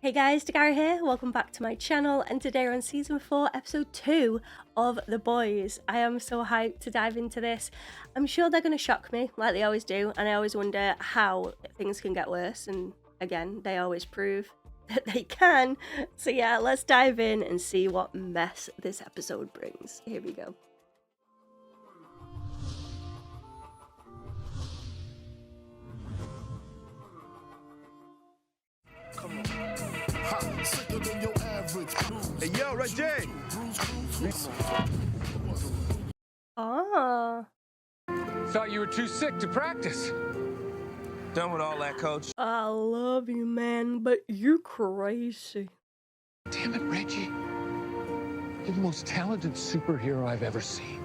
Hey guys, Dakara here, welcome back to my channel, and today we're on season 4 episode 2 of The Boys. I am so hyped to dive into this. I'm sure they're going to shock me like they always do, and I always wonder how things can get worse, and again they always prove that they can. So yeah, let's dive in and see what mess this episode brings. Here we go. Hey, yo, Jay. Ah. Thought you were too sick to practice. Done with all that, coach. I love you, man, but you're crazy. Damn it, Reggie. You're the most talented superhero I've ever seen.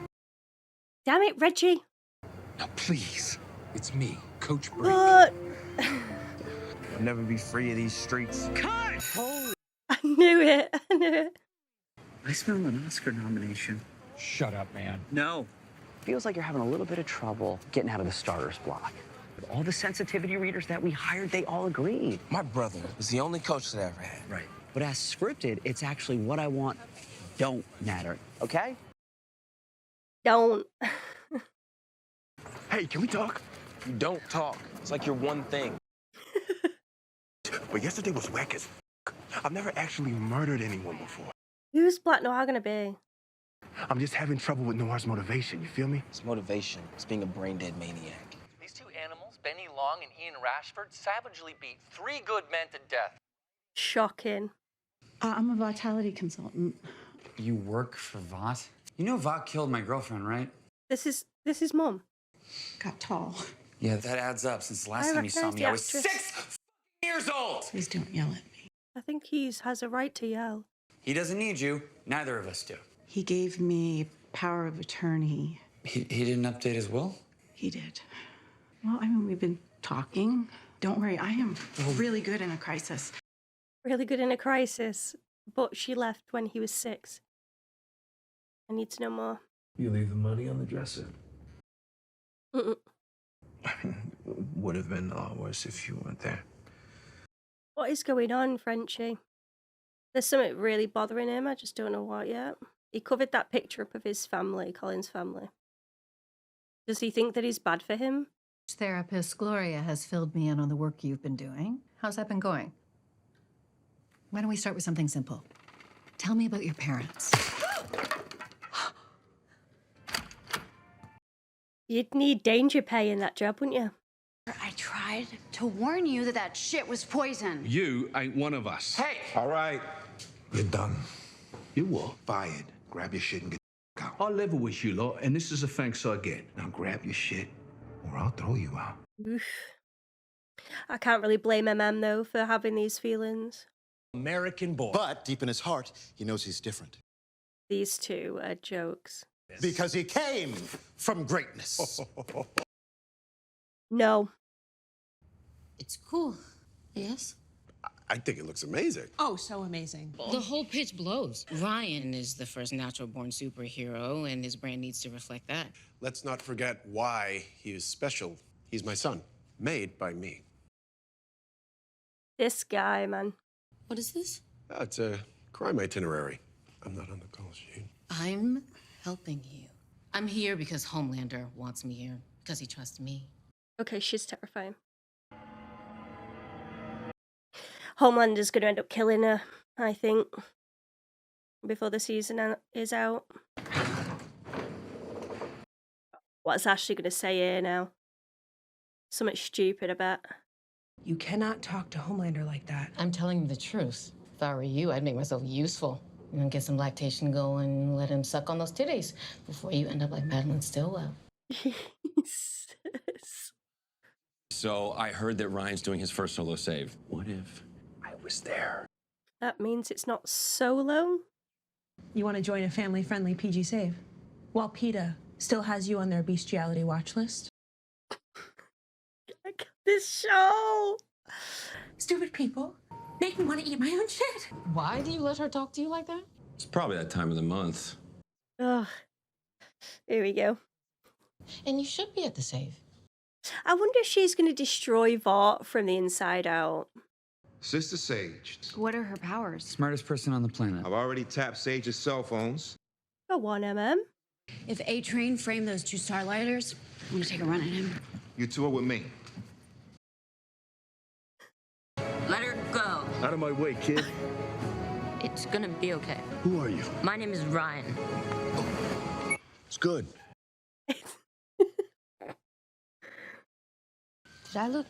Damn it, Reggie. Now, please, it's me, Coach Brink. What? I'll never be free of these streets. Cut! Holy... I knew it. I knew it. I smell an Oscar nomination. Shut up, man. No. Feels like you're having a little bit of trouble getting out of the starter's block. But all the sensitivity readers that we hired, they all agreed. My brother was the only coach that I ever had. Right. But as scripted, it's actually what I want don't matter, okay? Don't. Hey, can we talk? You don't talk. It's like you're one thing. But yesterday was whack as f***. I've never actually murdered anyone before. Who's Black Noir gonna be? I'm just having trouble with Noir's motivation, you feel me? It's motivation. It's being a brain-dead maniac. These two animals, Benny Long and Ian Rashford, savagely beat 3 good men to death. Shocking. I'm a vitality consultant. You work for Vought? You know Vought killed my girlfriend, right? This is Mum. Got tall. Yeah, that adds up. Since the last time you saw recognise me, the I was actress. 6 years old! Please don't yell at me. I think he has a right to yell. He doesn't need you. Neither of us do. He gave me power of attorney. He didn't update his will? He did. Well, I mean, we've been talking. Don't worry, I am really good in a crisis. Really good in a crisis, but she left when he was 6. I need to know more. You leave the money on the dresser. Mm-mm. I mean, it would have been a lot worse if you weren't there. What is going on, Frenchie? There's something really bothering him. I just don't know what yet. He covered that picture up of his family, Colin's family. Does he think that he's bad for him? Therapist Gloria has filled me in on the work you've been doing. How's that been going? Why don't we start with something simple? Tell me about your parents. You'd need danger pay in that job, wouldn't you? I tried to warn you that that shit was poison. You ain't one of us. Hey! All right, you're done. You what? Fired. Grab your shit and get the out. I level with you lot, and this is the thanks I get. Now grab your shit, or I'll throw you out. Oof. I can't really blame MM though for having these feelings. American boy. But deep in his heart, he knows he's different. These two are jokes. Because he came from greatness. No. It's cool. Yes? I think it looks amazing. Oh, so amazing. The whole pitch blows. Ryan is the first natural-born superhero, and his brand needs to reflect that. Let's not forget why he is special. He's my son, made by me. This guy, man. What is this? It's a crime itinerary. I'm not on the call sheet. I'm helping you. I'm here because Homelander wants me here, because he trusts me. Okay, she's terrifying. Homelander's gonna end up killing her, I think, before the season is out. What's Ashley gonna say here now? Something stupid, I bet. You cannot talk to Homelander like that. I'm telling you the truth. If I were you, I'd make myself useful. You know, get some lactation going, let him suck on those titties before you end up like Madeline Stillwell. Jesus. So I heard that Ryan's doing his first solo save. What if I was there? That means it's not solo? You want to join a family-friendly PG save? While PETA still has you on their bestiality watch list? I got this show. Stupid people make me want to eat my own shit. Why do you let her talk to you like that? It's probably that time of the month. Ugh. Here we go. And you should be at the save. I wonder if she's going to destroy Vought from the inside out. Sister Sage. What are her powers? Smartest person on the planet. I've already tapped Sage's cell phones. Go on, If A-Train framed those two Starlighters, I'm gonna take a run at him. You two are with me. Let her go. Out of my way, kid. It's gonna be okay. Who are you? My name is Ryan. It's good. Did I look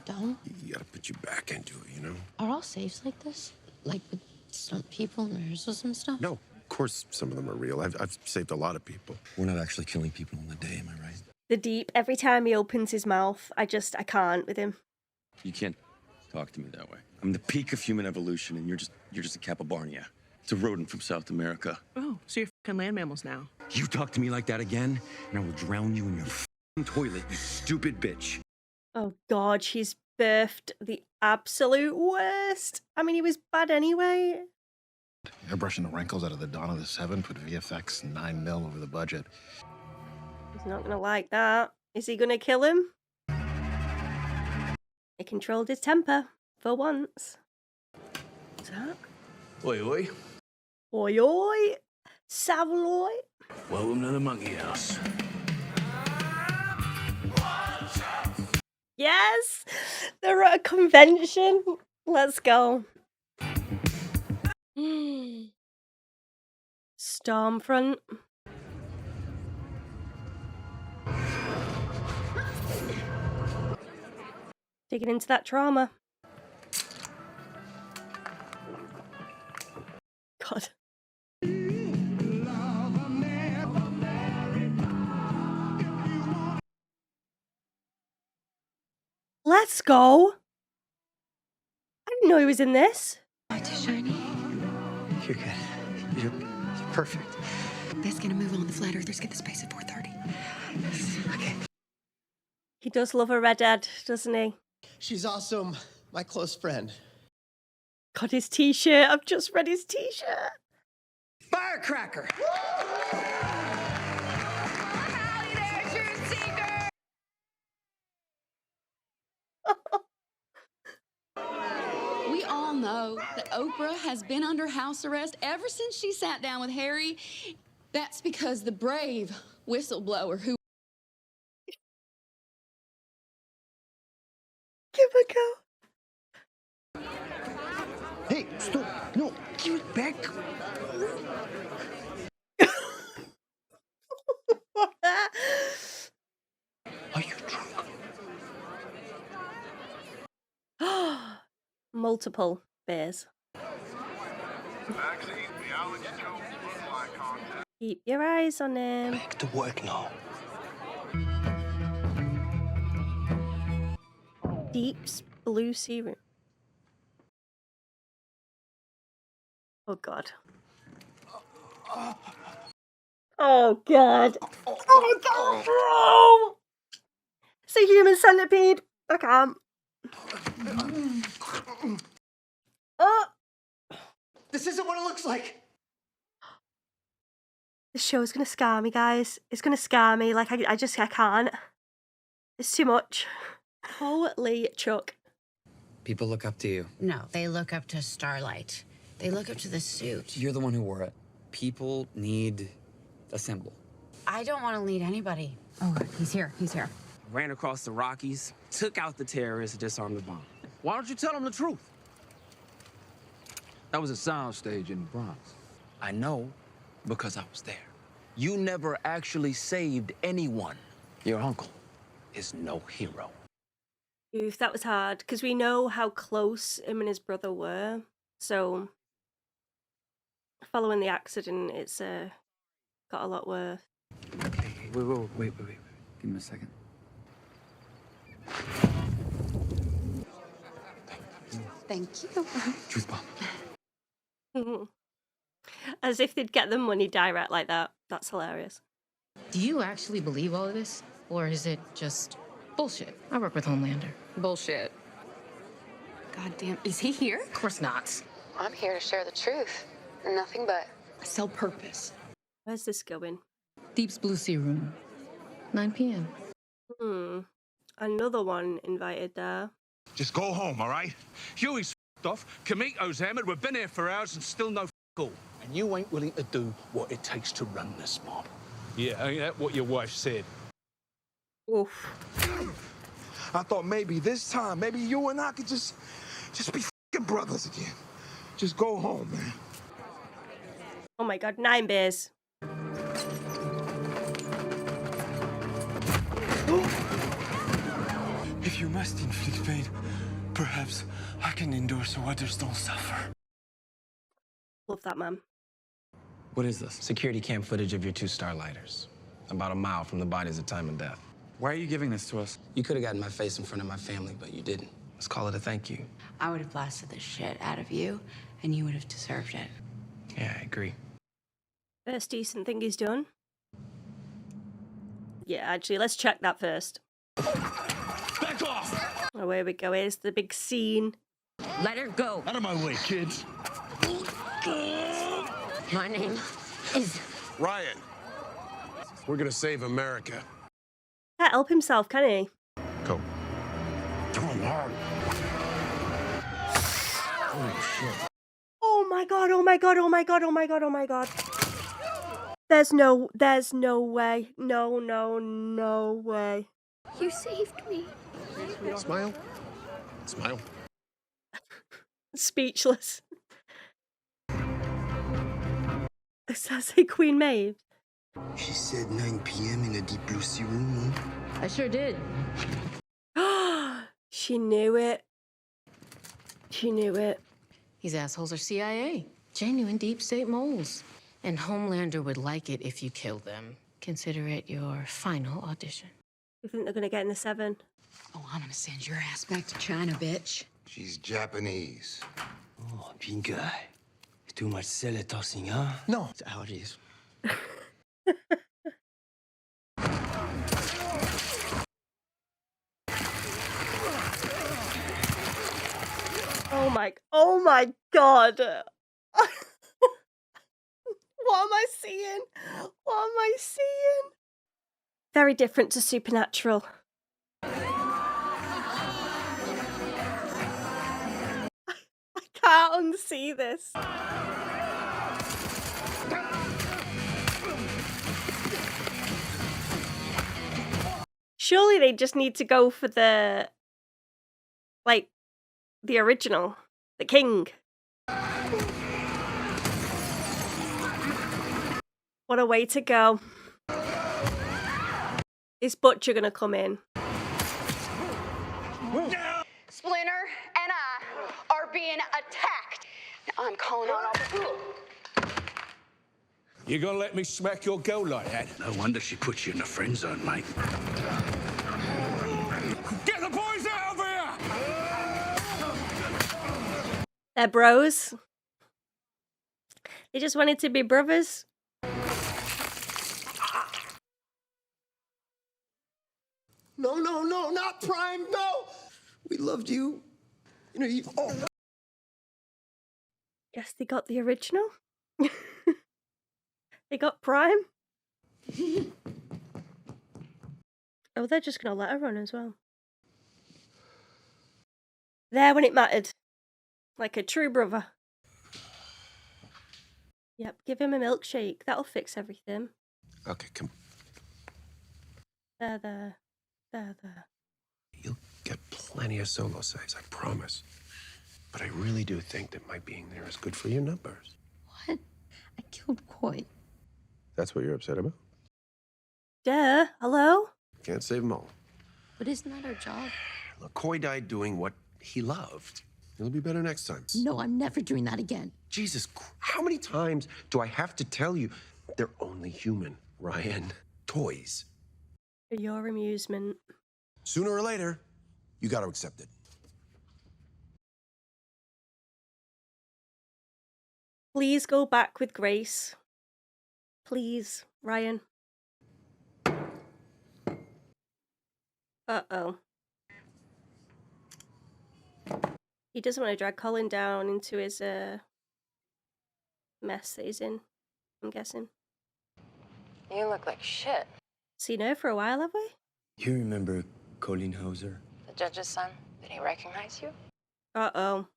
dumb? You gotta put your back into it, you know? Are all safes like this? Like with stunt people and rehearsals and stuff? No, of course some of them are real. I've saved a lot of people. We're not actually killing people in the day, am I right? The Deep, every time he opens his mouth, I can't with him. You can't talk to me that way. I'm the peak of human evolution, and you're just a capybara. It's a rodent from South America. Oh, so you're fucking land mammals now. You talk to me like that again, and I will drown you in your f***ing toilet, you stupid bitch. Oh God, she's birthed the absolute worst. I mean, he was bad anyway. Airbrushing the wrinkles out of the Dawn of the Seven put VFX 9 mil over the budget. He's not gonna like that. Is he gonna kill him? He controlled his temper for once. Zach? Oi, oi. Oi, oi. Savaloy. Welcome to the monkey house. Yes! They're at a convention. Let's go. Stormfront. Digging into that trauma. God. Let's go. I didn't know he was in this. Too shiny. You're good. You're perfect. That's gonna move on. The flat earthers get the space at 4:30. Okay. He does love a redhead, doesn't he? She's awesome. My close friend. God, his t-shirt. I've just read his t-shirt. Firecracker! We all know that Oprah has been under house arrest ever since she sat down with Harry. That's because the brave whistleblower who... Give a go. Hey, stop. No, give it back. Are you drunk? Multiple beers. Keep your eyes on him. Back to work now. Deep's blue sea room. Oh God. Oh God. Oh, it's a human centipede. I can't. Oh. This isn't what it looks like. This show's gonna scar me, guys. It's gonna scar me. Like I can't. It's too much. Holy Chuck. People look up to you. No, they look up to Starlight. They look up to the suit. You're the one who wore it. People need a symbol. I don't want to lead anybody. Oh, God, he's here. He's here. Ran across the Rockies, took out the terrorists, disarmed the bomb. Why don't you tell them the truth? That was a soundstage in the Bronx. I know, because I was there. You never actually saved anyone. Your uncle is no hero. Oof, that was hard because we know how close him and his brother were. So, following the accident, it's got a lot worse. Okay, wait. Give me a second. Thank you. Truth bomb. As if they'd get the money direct like that. That's hilarious. Do you actually believe all of this? Or is it just bullshit? I work with Homelander. Bullshit. God damn, is he here? Of course not. I'm here to share the truth. Nothing but sell purpose. Where's this going? Deep's Blue Sea Room. 9 p.m. Another one invited there. Just go home, all right? Huey's off. Kamiko's hammered. We've been here for hours and still no all. And you ain't willing to do what it takes to run this mob. Yeah, ain't that what your wife said? Oof. I thought maybe this time, maybe you and I could just be f***ing brothers again. Just go home, man. Oh my god, 9 beers. If you must inflict pain, perhaps I can endure so others don't suffer. Love that, man. What is this? Security cam footage of your 2 starlighters. About a mile from the bodies at time of death. Why are you giving this to us? You could have gotten my face in front of my family, but you didn't. Let's call it a thank you. I would have blasted the shit out of you, and you would have deserved it. Yeah, I agree. First decent thing he's done. Yeah, actually, let's check that first. Back off! Oh, here we go. Here's the big scene. Let her go. Out of my way, kids. My name is Ryan, we're gonna save America. Can't help himself, can he? Go. Holy shit. Oh my god, oh my god, oh my god, oh my god, oh my god. There's no way. No way. You saved me. Smile. Smile. Speechless. Exazee Queen Maeve. She said 9 p.m. in a deep blue sea room, I sure did. She knew it. She knew it. These assholes are CIA. Genuine deep state moles. And Homelander would like it if you killed them. Consider it your final audition. You think they're gonna get in the 7? Oh, I'm gonna send your ass back to China, bitch. She's Japanese. Oh, big guy. Too much cellar tossing, huh? No. That's how it is. Oh my god. What am I seeing? What am I seeing? Very different to Supernatural. I can't unsee this. Surely they just need to go for the, like, the original, the king. What a way to go. Is Butcher gonna come in? Splinter and I are being attacked. Now I'm calling on all the... You gonna let me smack your girl like that? No wonder she put you in the friend zone, mate. Get the boys out of here! They're bros. They just wanted to be brothers. No, not Prime, no! We loved you. You know, you... Oh. Guess they got the original. They got Prime. Oh, they're just gonna let her run as well. There when it mattered. Like a true brother. Yep, give him a milkshake. That'll fix everything. Okay, come. There. You'll get plenty of solo saves, I promise. But I really do think that my being there is good for your numbers. What? I killed Coy. That's what you're upset about? Duh. Hello? Can't save them all. But isn't that our job? Look, Coy died doing what he loved. It'll be better next time. No, I'm never doing that again. Jesus, how many times do I have to tell you they're only human, Ryan? Toys. For your amusement. Sooner or later, you got to accept it. Please go back with Grace. Please, Ryan. Uh-oh. He doesn't want to drag Colin down into his mess that he's in, I'm guessing. You look like shit. Seen her for a while, have we? You remember Colin Hauser? The judge's son? Did he recognize you? Uh-oh.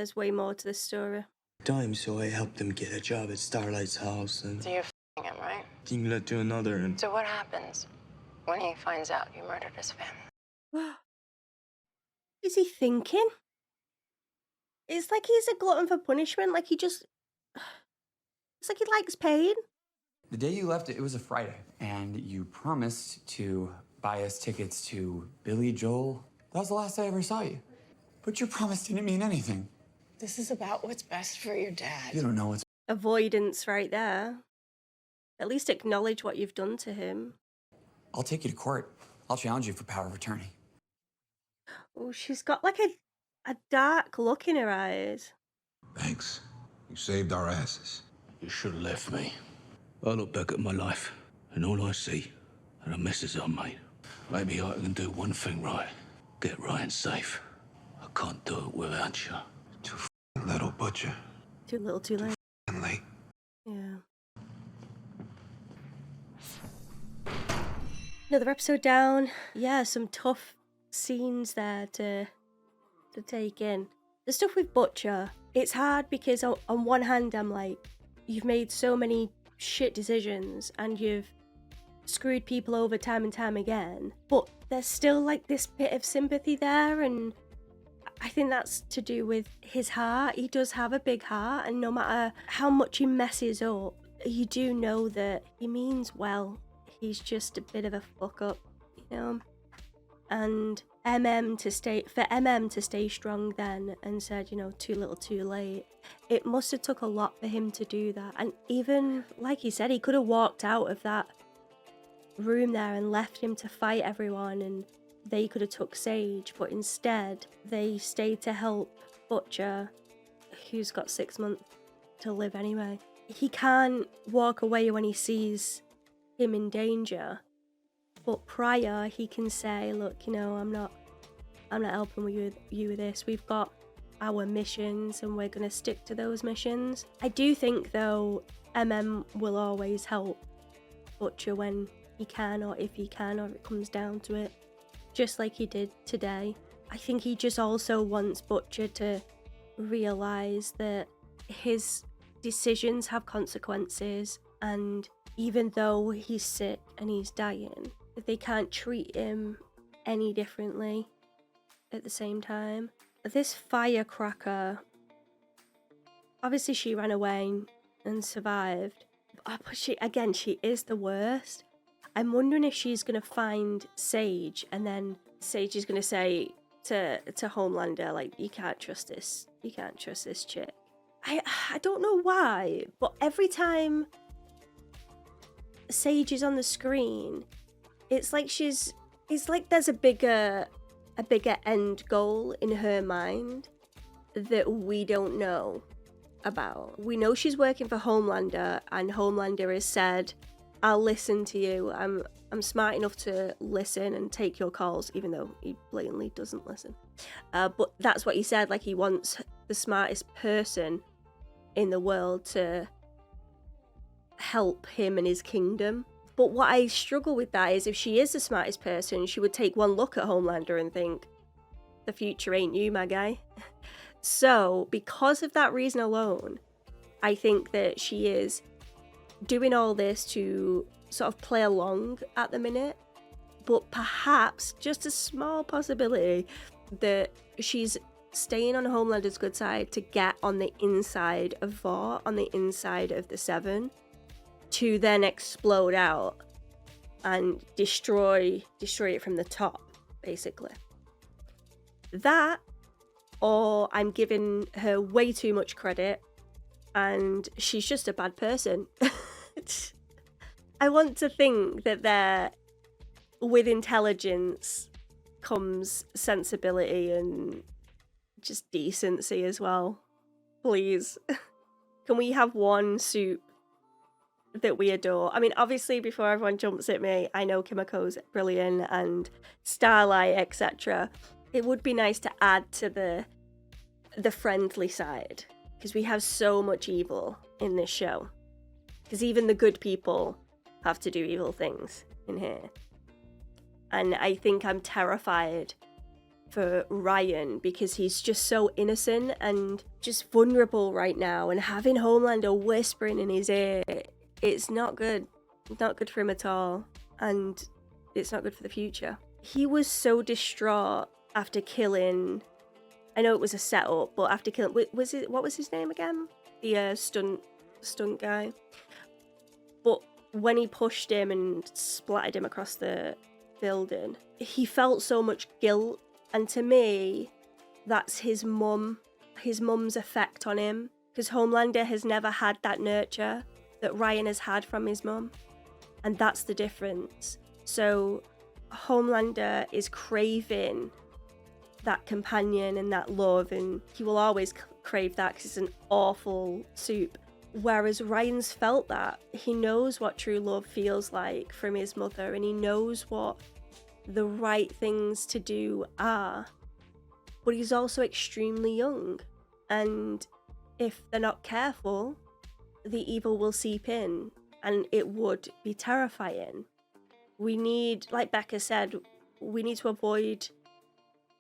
There's way more to the story. Time, so I helped them get a job at Starlight's house, and So you're f***ing him, right? thing led to another, and So what happens when he finds out you murdered his family? Is he thinking? It's like he's a glutton for punishment. Like he just... It's like he likes pain. The day you left, it was a Friday, and you promised to buy us tickets to Billy Joel. That was the last I ever saw you. But your promise didn't mean anything. This is about what's best for your dad. You don't know what's... Avoidance right there. At least acknowledge what you've done to him. I'll take you to court. I'll challenge you for power of attorney. Oh, she's got like a dark look in her eyes. Thanks. You saved our asses. You should have left me. I look back at my life, and all I see are the messes I made. Maybe I can do one thing right. Get Ryan safe. I can't do it without you. Too little, Butcher. Too little, too late. Late. Yeah. Another episode down. Yeah, some tough scenes there to take in. The stuff with Butcher, it's hard because on one hand I'm like, you've made so many shit decisions and you've screwed people over time and time again, but there's still like this bit of sympathy there, and I think that's to do with his heart. He does have a big heart, and no matter how much he messes up, you do know that he means well. He's just a bit of a fuck up, you know? And for MM to stay strong then and said, you know, too little too late, it must have took a lot for him to do that. And even, like he said, he could have walked out of that room there and left him to fight everyone, and they could have took Sage, but instead they stayed to help Butcher, who's got 6 months to live anyway. He can't walk away when he sees him in danger, but prior he can say, look, you know, I'm not helping you with this. We've got our missions and we're going to stick to those missions. I do think though will always help Butcher when he can, or if he can, or it comes down to it, just like he did today. I think he just also wants Butcher to realise that his decisions have consequences, and even though he's sick and he's dying, they can't treat him any differently at the same time. This firecracker, obviously she ran away and survived, but she is the worst. I'm wondering if she's going to find Sage, and then Sage is going to say to Homelander, like, you can't trust this chick. I don't know why, but every time Sage is on the screen, it's like there's a bigger end goal in her mind that we don't know about. We know she's working for Homelander, and Homelander has said, I'll listen to you. I'm smart enough to listen and take your calls, even though he blatantly doesn't listen. But that's what he said, like he wants the smartest person in the world to help him and his kingdom. But what I struggle with that is, if she is the smartest person, she would take one look at Homelander and think, the future ain't you, my guy. So because of that reason alone, I think that she is doing all this to sort of play along at the minute, but perhaps just a small possibility that she's staying on Homelander's good side to get on the inside of Vought, on the inside of the Seven, to then explode out and destroy it from the top, basically. That, or I'm giving her way too much credit and she's just a bad person. I want to think that with intelligence comes sensibility and just decency as well. Please. Can we have one soup that we adore? I mean, obviously, before everyone jumps at me, I know Kimiko's brilliant and Starlight, etc. It would be nice to add to the friendly side, because we have so much evil in this show. Because even the good people have to do evil things in here. And I think I'm terrified for Ryan because he's just so innocent and just vulnerable right now, and having Homelander whispering in his ear, it's not good. It's not good for him at all, and it's not good for the future. He was so distraught after killing, I know it was a setup, but after killing, what was his name again? The stunt guy. But when he pushed him and splattered him across the building, he felt so much guilt. And to me, that's his mum's effect on him. Because Homelander has never had that nurture that Ryan has had from his mum. And that's the difference. So Homelander is craving that companion and that love, and he will always crave that because it's an awful soup. Whereas Ryan's felt that. He knows what true love feels like from his mother, and he knows what the right things to do are. But he's also extremely young, and if they're not careful, the evil will seep in, and it would be terrifying. We need, like Becca said, we need to avoid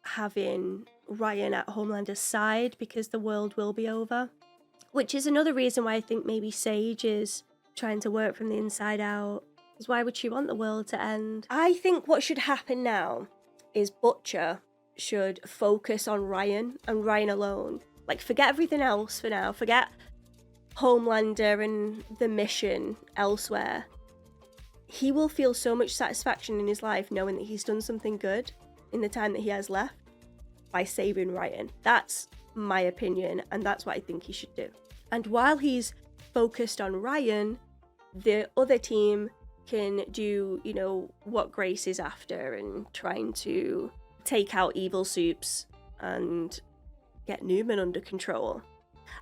having Ryan at Homelander's side because the world will be over. Which is another reason why I think maybe Sage is trying to work from the inside out. Because why would she want the world to end? I think what should happen now is Butcher should focus on Ryan and Ryan alone. Like, forget everything else for now. Forget Homelander and the mission elsewhere. He will feel so much satisfaction in his life knowing that he's done something good in the time that he has left by saving Ryan. That's my opinion, and that's what I think he should do. And while he's focused on Ryan, the other team can do, you know, what Grace is after and trying to take out evil soups and get Newman under control.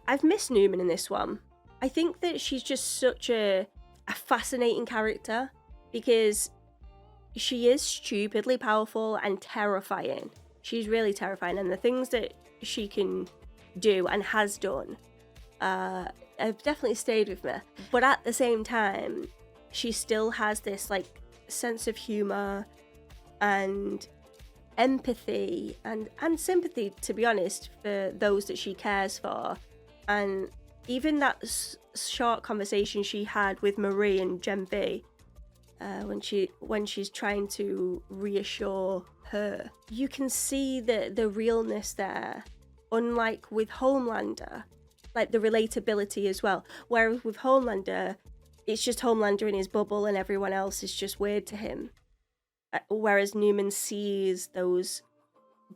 I've missed Newman in this one. I think that she's just such a fascinating character because she is stupidly powerful and terrifying. She's really terrifying, and the things that she can do and has done have definitely stayed with me. But at the same time, she still has this like sense of humor and empathy and sympathy, to be honest, for those that she cares for. And even that short conversation she had with Marie and Gem B, when she's trying to reassure her, you can see the realness there. Unlike with Homelander, like the relatability as well. Whereas with Homelander, it's just Homelander in his bubble and everyone else is just weird to him. Whereas Newman sees those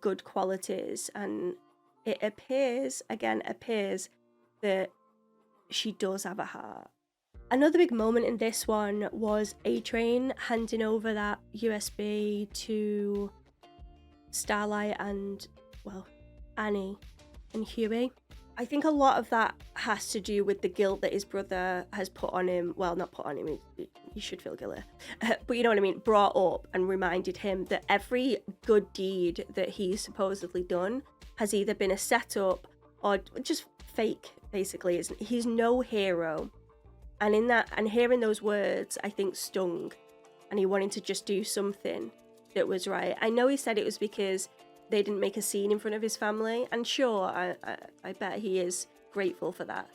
good qualities, and it appears that she does have a heart. Another big moment in this one was A-Train handing over that USB to Starlight and, well, Annie and Huey. I think a lot of that has to do with the guilt that his brother has put on him. Well, not put on him, he should feel guilty. But you know what I mean? Brought up and reminded him that every good deed that he's supposedly done has either been a setup or just fake, basically. He's no hero. And in that, and hearing those words, I think stung. And he wanted to just do something that was right. I know he said it was because they didn't make a scene in front of his family, and sure, I bet he is grateful for that.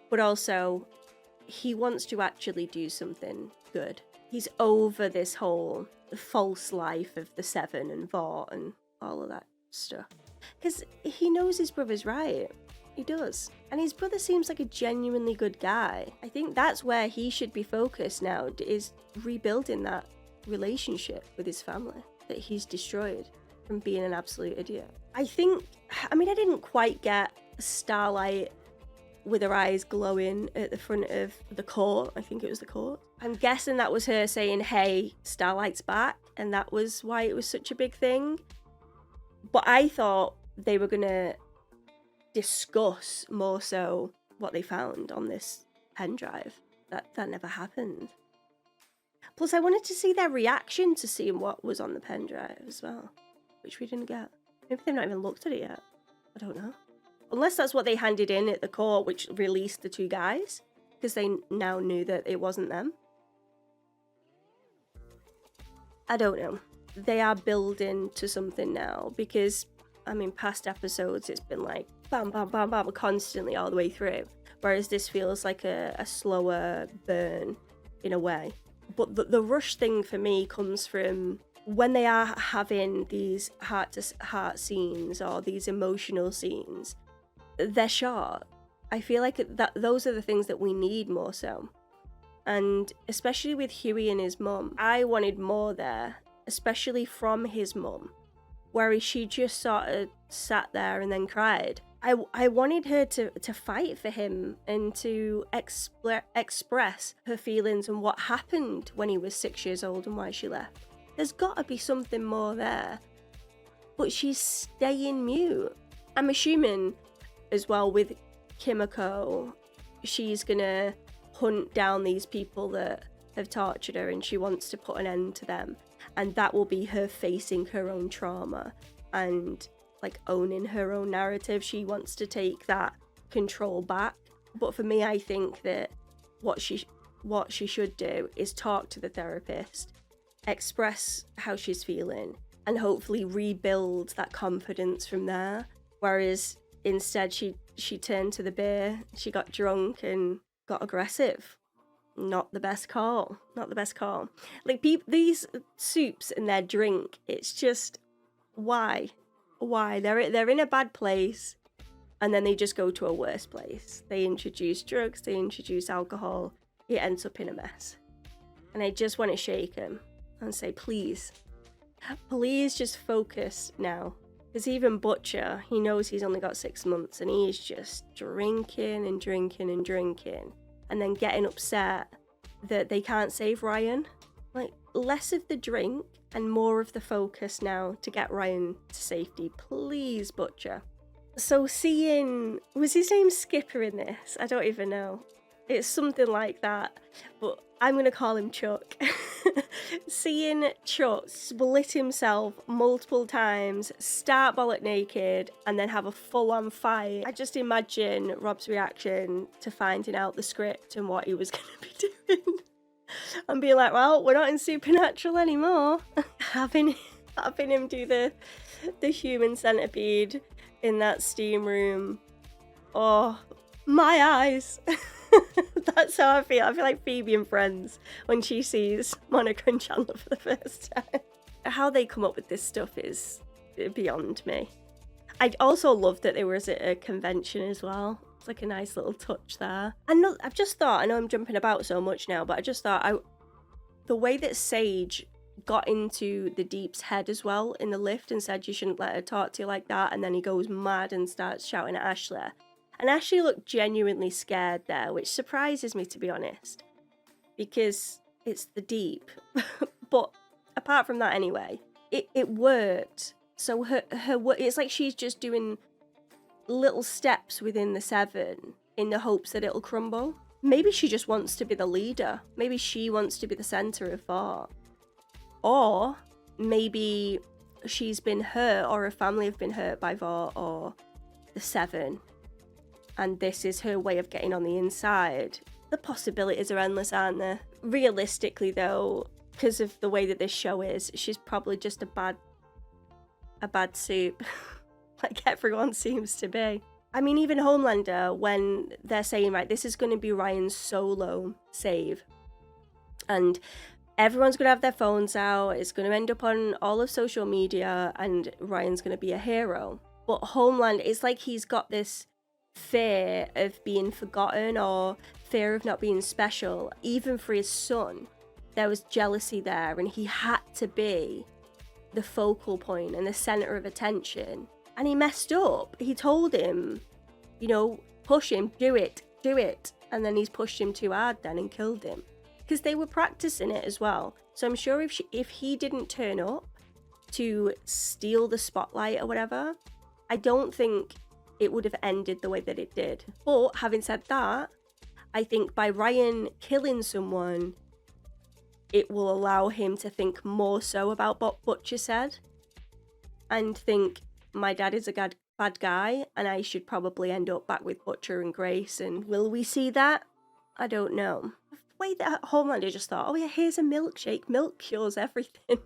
But also, he wants to actually do something good. He's over this whole false life of the Seven and Vought and all of that stuff. Because he knows his brother's right. He does. And his brother seems like a genuinely good guy. I think that's where he should be focused now, is rebuilding that relationship with his family that he's destroyed from being an absolute idiot. I didn't quite get Starlight with her eyes glowing at the front of the court. I think it was the court. I'm guessing that was her saying, hey, Starlight's back, and that was why it was such a big thing. But I thought they were gonna discuss more so what they found on this pen drive. That never happened. Plus, I wanted to see their reaction to seeing what was on the pen drive as well, which we didn't get. Maybe they've not even looked at it yet. I don't know. Unless that's what they handed in at the court, which released the two guys, because they now knew that it wasn't them. I don't know. they are building to something now, because I mean, past episodes it's been like bam, bam, bam, bam, constantly all the way through, whereas this feels like a slower burn in a way. But the rush thing for me comes from when they are having these heart-to-heart scenes or these emotional scenes. They're short. I feel like those are the things that we need more so. And especially with Huey and his mum, I wanted more there, especially from his mum, whereas she just sort of sat there and then cried. I wanted her to fight for him and to express her feelings and what happened when he was 6 years old and why she left. There's got to be something more there. But she's staying mute. I'm assuming as well with Kimiko, she's gonna hunt down these people that have tortured her and she wants to put an end to them. And that will be her facing her own trauma and like owning her own narrative. She wants to take that control back. But for me, I think that what she should do is talk to the therapist, express how she's feeling, and hopefully rebuild that confidence from there. Whereas instead she turned to the beer, she got drunk and got aggressive. Not the best call. Not the best call. Like these soups and their drink, it's just why they're in a bad place and then they just go to a worse place. They introduce drugs, they introduce alcohol, it ends up in a mess. And I just want to shake him and say, please just focus now. Because even Butcher, he knows he's only got 6 months and he's just drinking and drinking and drinking and then getting upset that they can't save Ryan. Like, less of the drink and more of the focus now to get Ryan to safety. Please, Butcher. So seeing, was his name Skipper in this? I don't even know. It's something like that, but I'm going to call him Chuck. Seeing Chuck split himself multiple times, start bollock naked, and then have a full-on fight. I just imagine Rob's reaction to finding out the script and what he was going to be doing. And being like, well, we're not in Supernatural anymore. having him do the human centipede in that steam room. Oh, my eyes. That's how I feel. I feel like Phoebe and Friends when she sees Monica and Chandler for the first time. How they come up with this stuff is beyond me. I also love that they were at a convention as well. It's like a nice little touch there. I've just thought, I know I'm jumping about so much now, but I just thought the way that Sage got into the Deep's head as well in the lift and said you shouldn't let her talk to you like that, and then he goes mad and starts shouting at Ashley. And Ashley looked genuinely scared there, which surprises me, to be honest, because it's the Deep. But apart from that anyway, it worked. So her it's like she's just doing little steps within the 7 in the hopes that it'll crumble. Maybe she just wants to be the leader. Maybe she wants to be the center of Vought. Or maybe she's been hurt, or her family have been hurt by Vought or the 7. And this is her way of getting on the inside. The possibilities are endless, aren't there? Realistically though, because of the way that this show is, she's probably just a bad soup. Like everyone seems to be. I mean, even Homelander, when they're saying, right, this is going to be Ryan's solo save. And everyone's going to have their phones out. It's going to end up on all of social media and Ryan's going to be a hero. But Homeland, it's like he's got this fear of being forgotten or fear of not being special. Even for his son, there was jealousy there and he had to be the focal point and the center of attention. And he messed up. He told him, you know, push him, do it. And then he's pushed him too hard then and killed him. Because they were practicing it as well. So I'm sure if he didn't turn up to steal the spotlight or whatever, I don't think it would have ended the way that it did. But having said that, I think by Ryan killing someone, it will allow him to think more so about what Butcher said and think, my dad is a bad guy and I should probably end up back with Butcher and Grace. And will we see that? I don't know. The way that Homelander just thought, oh yeah, here's a milkshake. Milk cures everything.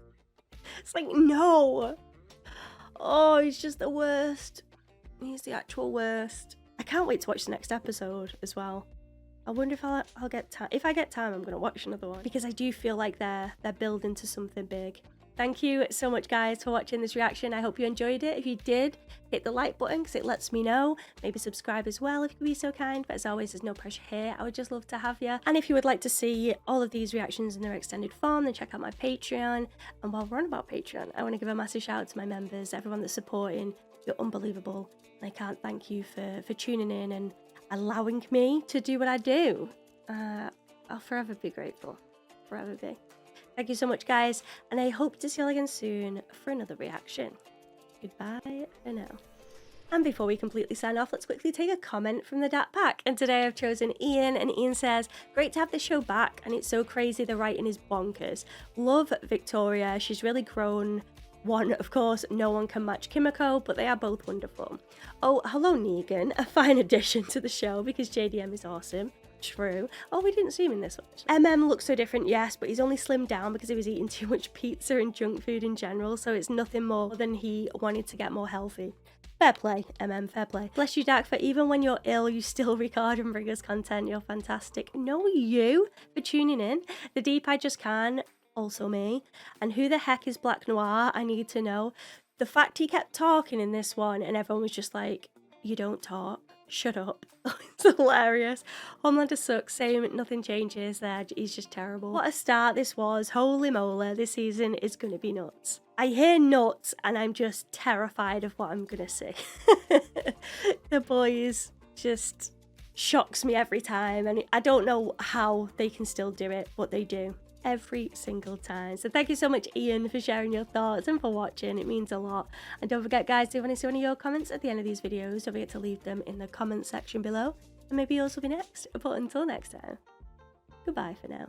It's like, no. Oh, he's just the worst. He's the actual worst. I can't wait to watch the next episode as well. I wonder if I'll get time. If I get time, I'm going to watch another one, because I do feel like they're building to something big. Thank you so much, guys, for watching this reaction. I hope you enjoyed it. If you did, hit the like button because it lets me know. Maybe subscribe as well if you could be so kind. But as always, there's no pressure here. I would just love to have you. And if you would like to see all of these reactions in their extended form, then check out my Patreon. And while we're on about Patreon, I want to give a massive shout out to my members, everyone that's supporting. You're unbelievable. And I can't thank you for tuning in and allowing me to do what I do. I'll forever be grateful. Forever be. Thank you so much, guys, and I hope to see you all again soon for another reaction. Goodbye for now. And before we completely sign off, let's quickly take a comment from the Dat Pack. And today I've chosen Ian, and Ian says, great to have the show back, and it's so crazy the writing is bonkers. Love Victoria, she's really grown. One, of course, no one can match Kimiko, but they are both wonderful. Oh, hello Negan, a fine addition to the show because JDM is awesome. True. Oh, we didn't see him in this one. Looks so different, yes, but he's only slimmed down because he was eating too much pizza and junk food in general, so it's nothing more than he wanted to get more healthy. Fair play, fair play. Bless you, Dak, for even when you're ill, you still record and bring us content. You're fantastic. No, you for tuning in. The Deep I Just Can, also me. And who the heck is Black Noir? I need to know. The fact he kept talking in this one and everyone was just like, you don't talk. Shut up. It's hilarious. Homelander sucks, same, nothing changes there. He's just terrible. What a start this was. Holy moly, this season is going to be nuts. I hear nuts and I'm just terrified of what I'm going to see. The Boys just shocks me every time, and I don't know how they can still do it, but they do. Every single time. So thank you so much, Ian, for sharing your thoughts and for watching. It means a lot. And don't forget, guys, if you want to see one of your comments at the end of these videos, don't forget to leave them in the comment section below, and maybe yours will be next. But until next time, goodbye for now.